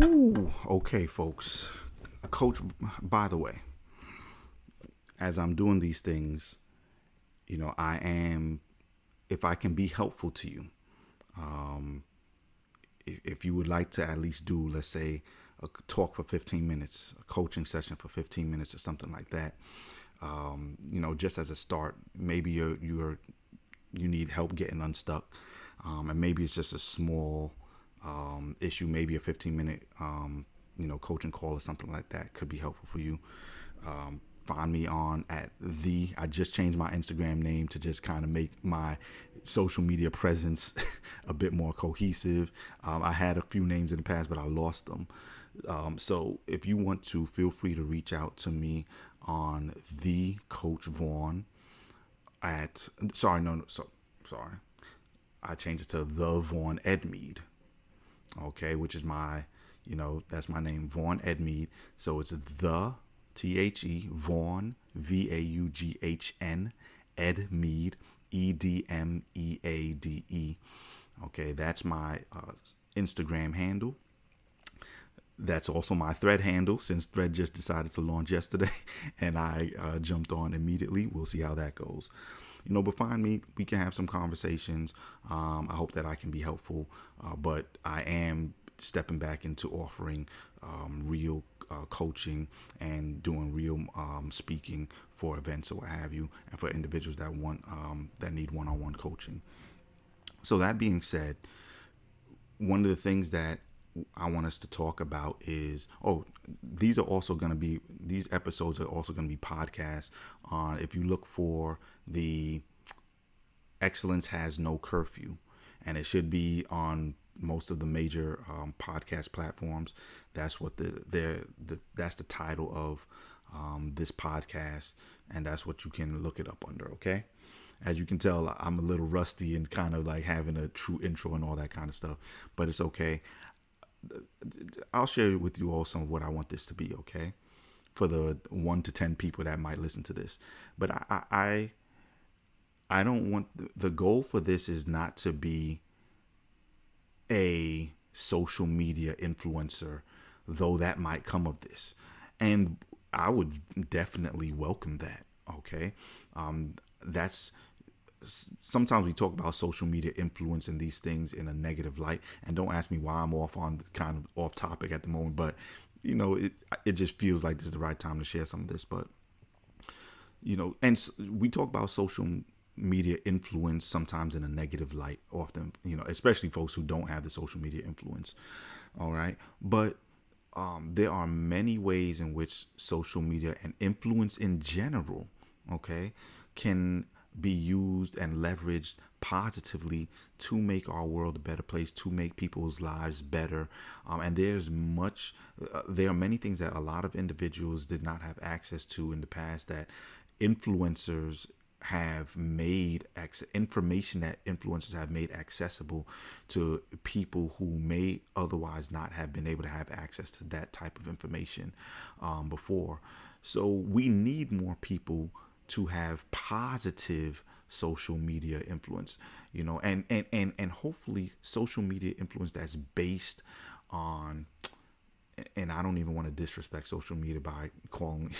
Ooh, okay, folks. Coach, by the way, as I'm doing these things, I am, if I can be helpful to you, if you would like to at least do, let's say, a talk for 15 minutes, a coaching session for 15 minutes or something like that, just as a start, maybe you need help getting unstuck, and maybe it's just a small issue, maybe a 15-minute coaching call or something like that could be helpful for you. Find me on at the. I just changed my Instagram name to just kind of make my social media presence a bit more cohesive. I had a few names in the past, but I lost them. So if you want to, feel free to reach out to me on the Coach Vaughn at. Sorry, no, sorry. I changed it to the Vaughn Edmead. Okay, which is my, that's my name, Vaughn Edmead. So it's Vaughn, Vaughn, Edmead, Edmeade. Okay, that's my Instagram handle. That's also my Thread handle, since Thread just decided to launch yesterday, and I jumped on immediately. We'll see how that goes. But find me. We can have some conversations. I hope that I can be helpful, but I am stepping back into offering real coaching and doing real speaking for events or what have you, and for individuals that want that need one-on-one coaching. So that being said, one of the things that I want us to talk about is, these episodes are also going to be podcasts on, if you look for the Excellence Has No Curfew, and it should be on most of the major podcast platforms. That's what that's the title of this podcast, and that's what you can look it up under. Okay. As you can tell, I'm a little rusty and kind of like having a true intro and all that kind of stuff, but it's okay. I'll share with you all some of what I want this to be, okay? For the 1 to 10 people that might listen to this. But I don't want, the goal for this is not to be a social media influencer, though that might come of this. And I would definitely welcome that, okay? That's Sometimes we talk about social media influence and these things in a negative light, and don't ask me why I'm off on kind of off topic at the moment, but it just feels like this is the right time to share some of this. But we talk about social media influence sometimes in a negative light often, especially folks who don't have the social media influence. All right, but there are many ways in which social media and influence in general, okay, can be used and leveraged positively to make our world a better place, to make people's lives better. And there are many things that a lot of individuals did not have access to in the past that influencers have made information that influencers have made accessible to people who may otherwise not have been able to have access to that type of information before. So we need more people to have positive social media influence, and hopefully social media influence that's based on, and I don't even want to disrespect social media by calling,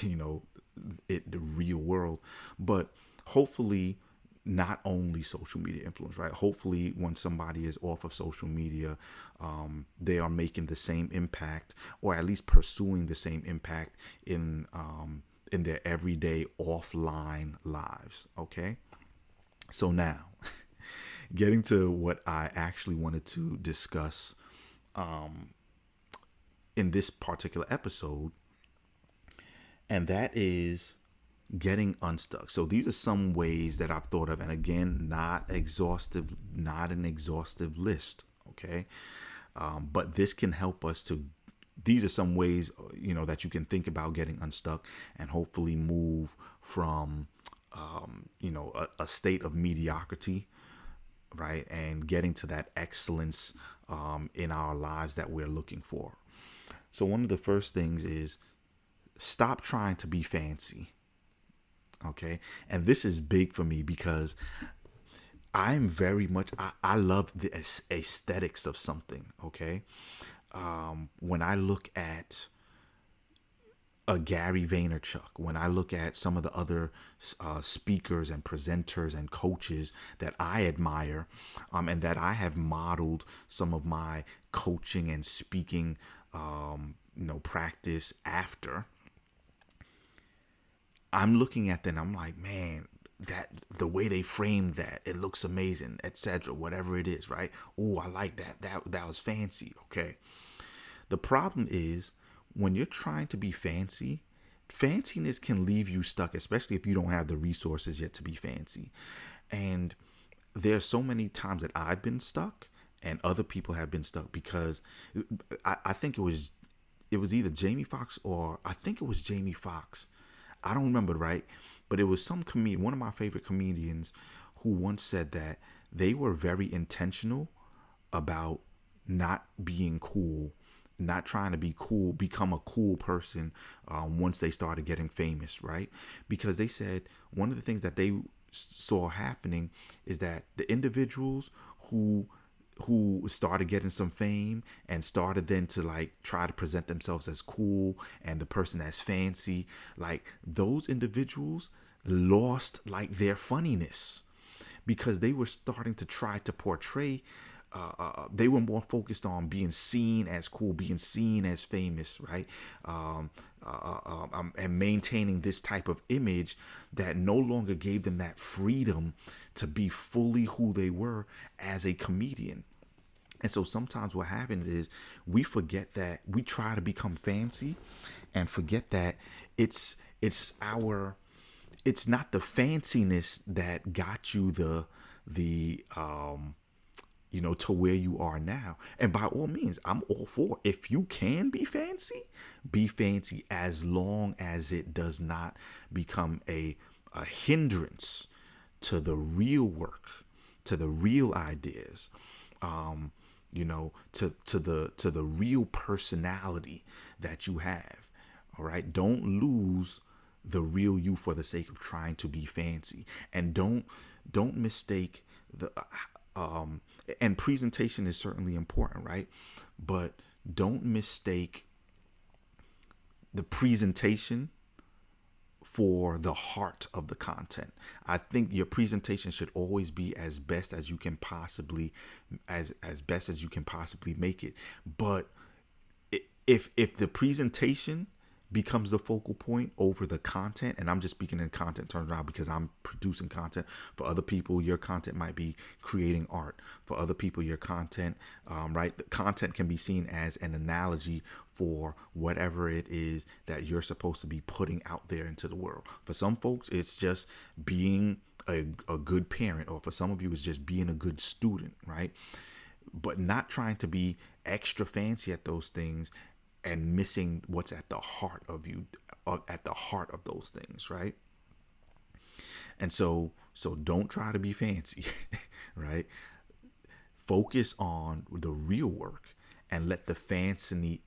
it the real world, but hopefully not only social media influence, right? Hopefully when somebody is off of social media, they are making the same impact, or at least pursuing the same impact in their everyday offline lives. Okay. So now, getting to what I actually wanted to discuss in this particular episode, and that is getting unstuck. So these are some ways that I've thought of, and again, not an exhaustive list. Okay. But this can help us to, these are some ways, that you can think about getting unstuck and hopefully move from, a state of mediocrity, right? And getting to that excellence in our lives that we're looking for. So one of the first things is stop trying to be fancy. Okay. And this is big for me because I love the aesthetics of something. Okay. When I look at a Gary Vaynerchuk, when I look at some of the other speakers and presenters and coaches that I admire, and that I have modeled some of my coaching and speaking, practice after, I'm looking at them. I'm like, man, that the way they framed that, it looks amazing, etc. Whatever it is, right? Oh, I like that. That was fancy. Okay. The problem is when you're trying to be fancy, fanciness can leave you stuck, especially if you don't have the resources yet to be fancy. And there's so many times that I've been stuck and other people have been stuck because I think it was either Jamie Foxx or I think it was Jamie Foxx. I don't remember right, but it was some comedian, one of my favorite comedians, who once said that they were very intentional about not being cool, not trying to be cool, become a cool person once they started getting famous, right? Because they said one of the things that they saw happening is that the individuals who started getting some fame and started then to like try to present themselves as cool and the person that's fancy, like those individuals lost like their funniness because they were starting to try to portray, they were more focused on being seen as cool, being seen as famous, right? And maintaining this type of image that no longer gave them that freedom to be fully who they were as a comedian. And so sometimes what happens is we forget that we try to become fancy and forget that it's it's not the fanciness that got you the to where you are now. And by all means, I'm all for, if you can be fancy as long as it does not become a hindrance to the real work, to the real ideas, to the real personality that you have. All right. Don't lose the real you for the sake of trying to be fancy. And don't mistake the and presentation is certainly important, right? But don't mistake the presentation for the heart of the content. I think your presentation should always be as best as you can possibly, as best as you can possibly make it. But if the presentation becomes the focal point over the content, and I'm just speaking in content terms now because I'm producing content. For other people, your content might be creating art. For other people, your content, right? The content can be seen as an analogy for whatever it is that you're supposed to be putting out there into the world. For some folks, it's just being a good parent, or for some of you, it's just being a good student, right? But not trying to be extra fancy at those things and missing what's at the heart of you, at the heart of those things, right? And so don't try to be fancy, right? Focus on the real work and let the fancy,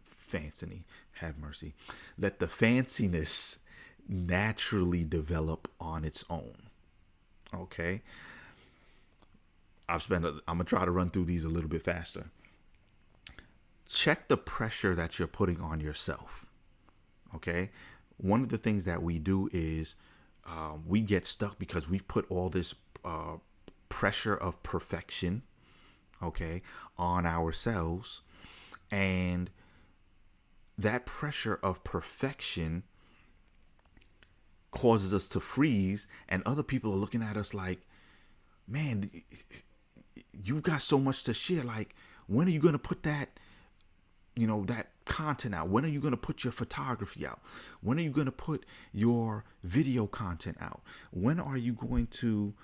have mercy, let the fanciness naturally develop on its own. Okay. I'm gonna try to run through these a little bit faster. Check the pressure that you're putting on yourself. Okay. One of the things that we do is we get stuck because we've put all this pressure of perfection, okay, on ourselves. And that pressure of perfection causes us to freeze, and other people are looking at us like, man, you've got so much to share. Like, when are you going to put that content out? When are you going to put your photography out? When are you going to put your video content out? When are you going to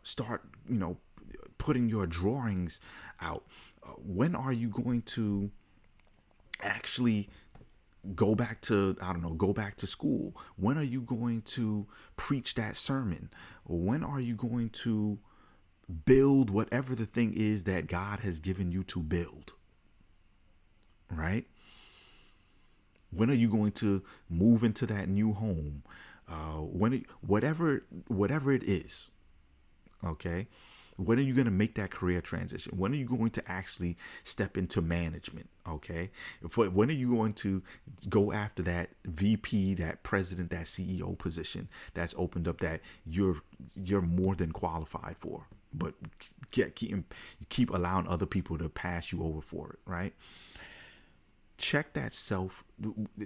start, putting your drawings out? When are you going to actually go back to school? When are you going to preach that sermon? When are you going to build whatever the thing is that God has given you to build? Right? When are you going to move into that new home? Whatever it is, okay? When are you going to make that career transition? When are you going to actually step into management? Okay. When are you going to go after that VP, that president, that CEO position that's opened up that you're more than qualified for? But keep allowing other people to pass you over for it, right? Check that self.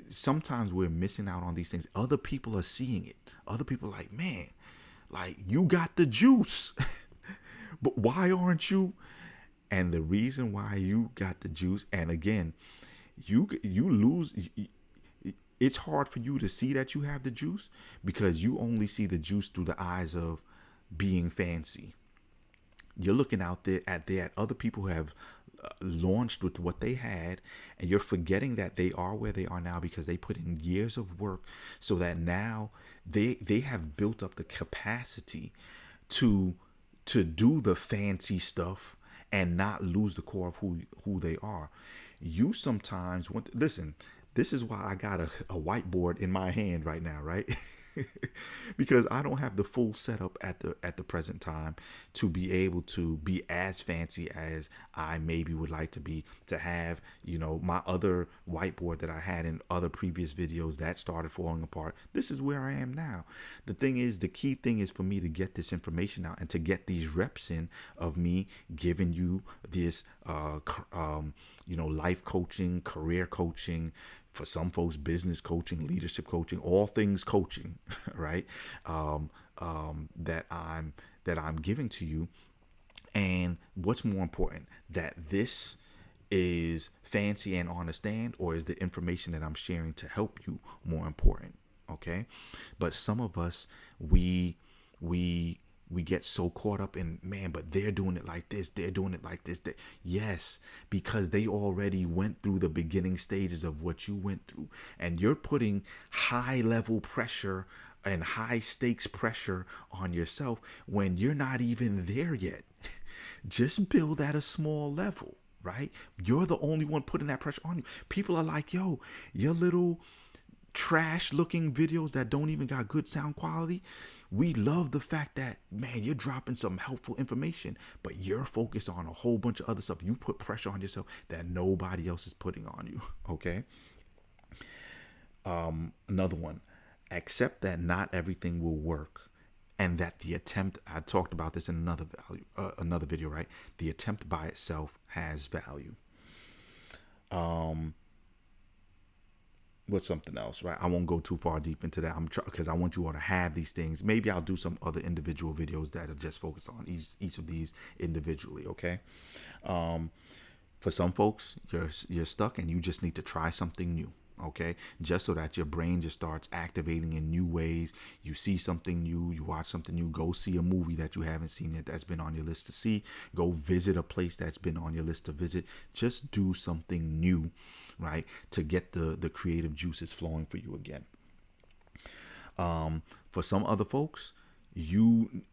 Sometimes we're missing out on these things. Other people are seeing it. Other people are like, man, like you got the juice. But why aren't you? And the reason why you got the juice, and again, you lose. It's hard for you to see that you have the juice because you only see the juice through the eyes of being fancy. You're looking out there at other people who have launched with what they had, and you're forgetting that they are where they are now because they put in years of work, so that now they have built up the capacity to do the fancy stuff and not lose the core of who they are. You sometimes want to, listen. This is why I got a whiteboard in my hand right now, right? Because I don't have the full setup at the present time to be able to be as fancy as I maybe would like to be, to have, my other whiteboard that I had in other previous videos that started falling apart. This is where I am now. The key thing is for me to get this information out and to get these reps in of me giving you this life coaching, career coaching, for some folks, business coaching, leadership coaching, all things coaching, right? That I'm giving to you. And what's more important, that this is fancy and understand, or is the information that I'm sharing to help you more important? Okay. But some of us, we get so caught up in, man, but they're doing it like this, they're doing it like this. Yes, because they already went through the beginning stages of what you went through, and you're putting high level pressure and high stakes pressure on yourself when you're not even there yet. Just build at a small level, right? You're the only one putting that pressure on you. People are like, yo, your little trash looking videos that don't even got good sound quality. We love the fact that, man, you're dropping some helpful information, but you're focused on a whole bunch of other stuff. You put pressure on yourself that nobody else is putting on you. Okay. Another one, accept that not everything will work, and that the attempt, I talked about this in another video, right? The attempt by itself has value. What's something else, right? I won't go too far deep into that. Because I want you all to have these things. Maybe I'll do some other individual videos that are just focused on each of these individually. Okay. For some folks, you're stuck and you just need to try something new. Okay, just so that your brain just starts activating in new ways. You see something new, you watch something new, go see a movie that you haven't seen yet that's been on your list to see, go visit a place that's been on your list to visit. Just do something new, right, to get the creative juices flowing for you again. For some other folks, you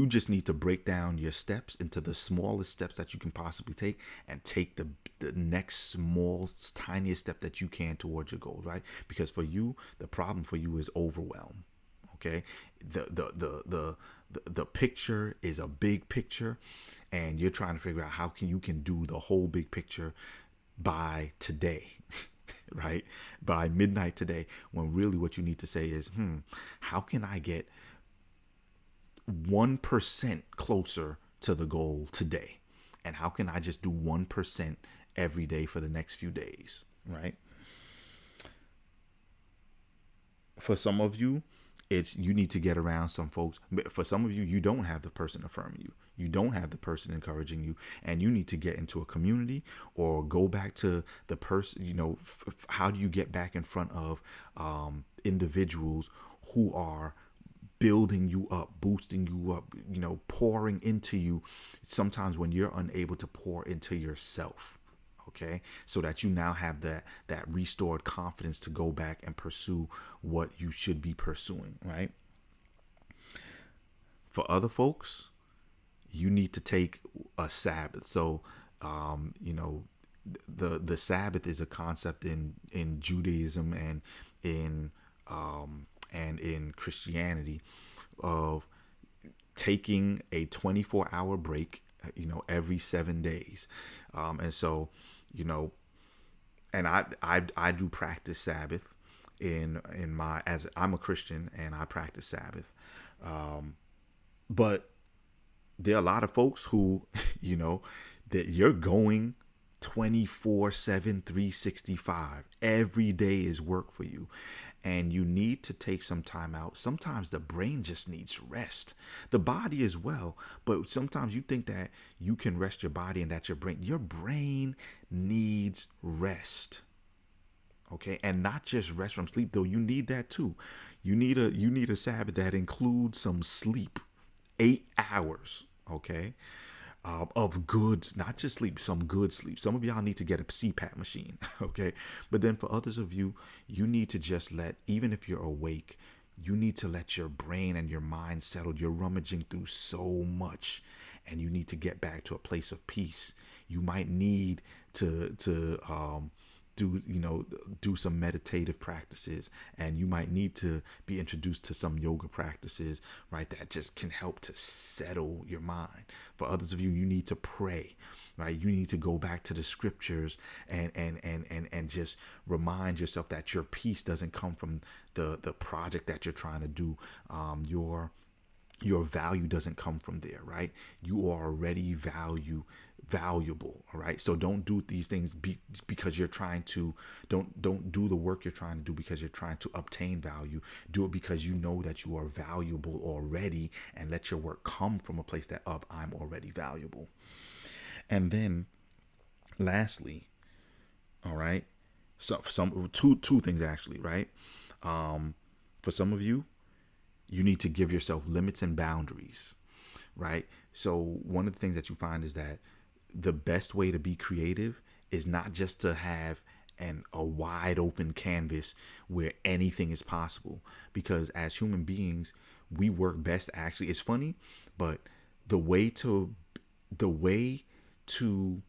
just need to break down your steps into the smallest steps that you can possibly take, and take the next small, tiniest step that you can towards your goals, right? Because for you, the problem for you is overwhelm. Okay, the picture is a big picture, and you're trying to figure out how you can do the whole big picture by today. Right, by midnight today, when really what you need to say is, how can I get 1% closer to the goal today? And how can I just do 1% every day for the next few days, right? For some of you, it's you need to get around some folks. For some of you, you don't have the person affirming you. You don't have the person encouraging you, and you need to get into a community or go back to the person. How do you get back in front of individuals who are building you up, boosting you up, pouring into you sometimes when you're unable to pour into yourself. Okay, so that you now have that restored confidence to go back and pursue what you should be pursuing, right? For other folks, you need to take a Sabbath. So, the Sabbath is a concept in Judaism and in Christianity of taking a 24-hour break, every 7 days. And so, you know, and I do practice Sabbath in my, as I'm a Christian and I practice Sabbath. But there are a lot of folks who, you know, that you're going 24/7, 365. Every day is work for you. And you need to take some time out. Sometimes the brain just needs rest. The body as well. But sometimes you think that you can rest your body and that your brain needs rest. Okay, and not just rest from sleep, though you need that too. You need a Sabbath that includes some sleep, 8 hours. Okay, of good, not just sleep, some good sleep. Some of y'all need to get a CPAP machine. Okay, but then for others of you, you need to just let, even if you're awake, you need to let your brain and your mind settle. You're rummaging through so much, and you need to get back to a place of peace. You might need to do some meditative practices, and you might need to be introduced to some yoga practices, right, that just can help to settle your mind. For others of you, you need to pray, right? You need to go back to the scriptures and just remind yourself that your peace doesn't come from the project that you're trying to do. Your value doesn't come from there, right? You are already valuable. All right, so don't do these things because you're trying to, don't do the work you're trying to do because you're trying to obtain value. Do it because you know that you are valuable already, and let your work come from a place that, of, I'm already valuable. And then lastly, all right, so some two things actually, right? For some of you, you need to give yourself limits and boundaries, right? So one of the things that you find is that the best way to be creative is not just to have a wide open canvas where anything is possible, because as human beings, we work best, actually, it's funny, but the way to the way to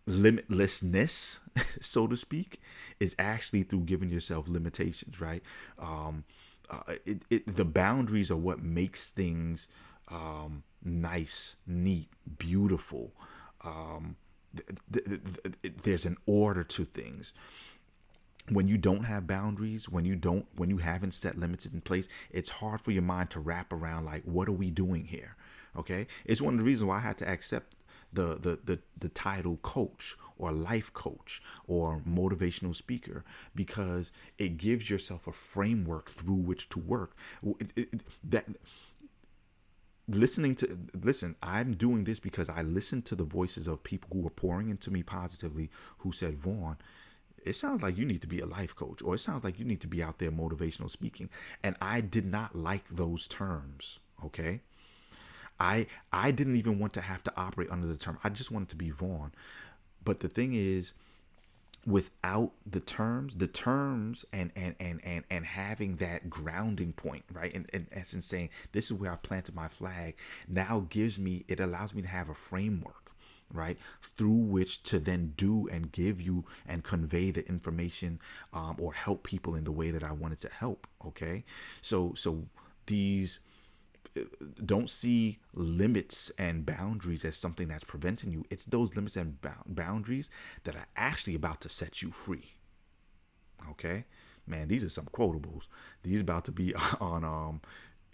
limitlessness, so to speak, is actually through giving yourself limitations, right? The boundaries are what makes things nice, neat, beautiful. Um, there's an order to things. When you don't have boundaries, when you haven't set limits in place, it's hard for your mind to wrap around, like, what are we doing here? Okay, it's one of the reasons why I had to accept the title coach or life coach or motivational speaker, because it gives yourself a framework through which to work. That listen, I'm doing this because I listened to the voices of people who were pouring into me positively, who said, Vaughn, it sounds like you need to be a life coach, or it sounds like you need to be out there motivational speaking. And I did not like those terms. Okay, I didn't even want to have to operate under the term. I just wanted to be Vaughn. But the thing is, without the terms and having that grounding point, right? And in essence saying, this is where I planted my flag, now it allows me to have a framework, right, through which to then do and give you and convey the information, or help people in the way that I wanted to help. Okay, so these, don't see limits and boundaries as something that's preventing you. It's those limits and boundaries that are actually about to set you free. Okay, man, these are some quotables. These about to be on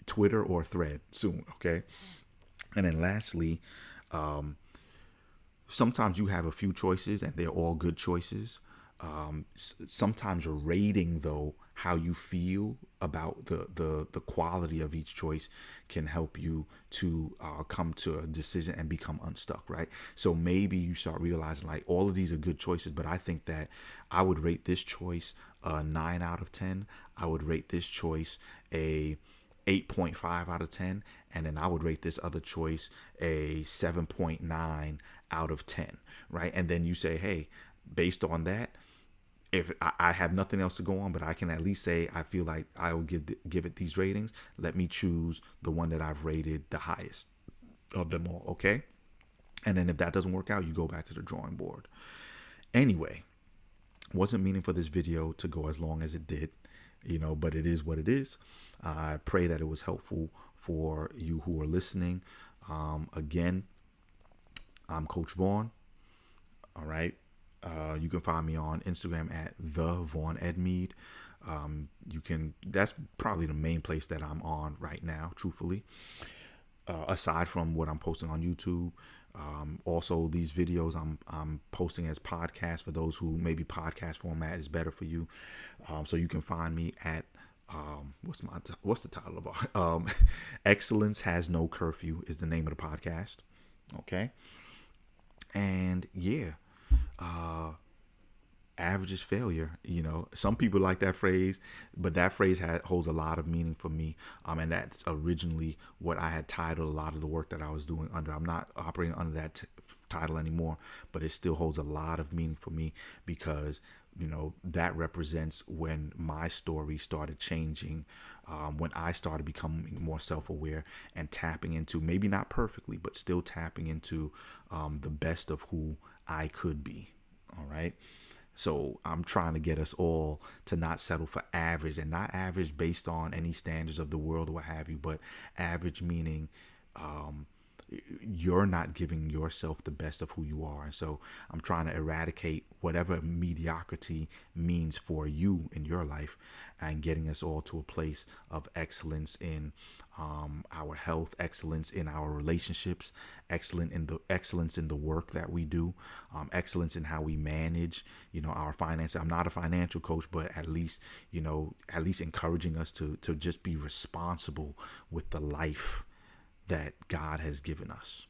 Twitter or Thread soon. Okay, and then lastly, sometimes you have a few choices and they're all good choices. Sometimes rating, though, how you feel about the quality of each choice can help you to come to a decision and become unstuck, right? So maybe you start realizing, like, all of these are good choices, but I think that I would rate this choice a 9 out of 10. I would rate this choice a 8.5 out of 10, and then I would rate this other choice a 7.9 out of 10, right? And then you say, hey, based on that, if I have nothing else to go on, but I can at least say I feel like I will give it these ratings, let me choose the one that I've rated the highest of them all. Okay, and then if that doesn't work out, you go back to the drawing board. Anyway, wasn't meaning for this video to go as long as it did, but it is what it is. I pray that it was helpful for you who are listening. Again, I'm Coach Vaughn. All right. You can find me on Instagram at the Vaughn Edmead. You can. That's probably the main place that I'm on right now, truthfully. Aside from what I'm posting on YouTube, also these videos I'm posting as podcasts for those who maybe podcast format is better for you. So you can find me at what's the title of our Excellence Has No Curfew is the name of the podcast. Okay, and yeah, average is failure. Some people like that phrase, but that phrase holds a lot of meaning for me. And that's originally what I had titled a lot of the work that I was doing under. I'm not operating under that title anymore, but it still holds a lot of meaning for me because that represents when my story started changing, when I started becoming more self-aware and tapping into, maybe not perfectly, but still tapping into the best of who I could be. All right. So I'm trying to get us all to not settle for average, and not average based on any standards of the world or what have you, but average meaning you're not giving yourself the best of who you are. And so I'm trying to eradicate whatever mediocrity means for you in your life and getting us all to a place of excellence in our health, excellence in our relationships, excellence in the work that we do, excellence in how we manage, our finances. I'm not a financial coach, but at least encouraging us to just be responsible with the life that God has given us.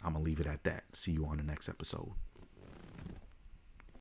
I'm going to leave it at that. See you on the next episode.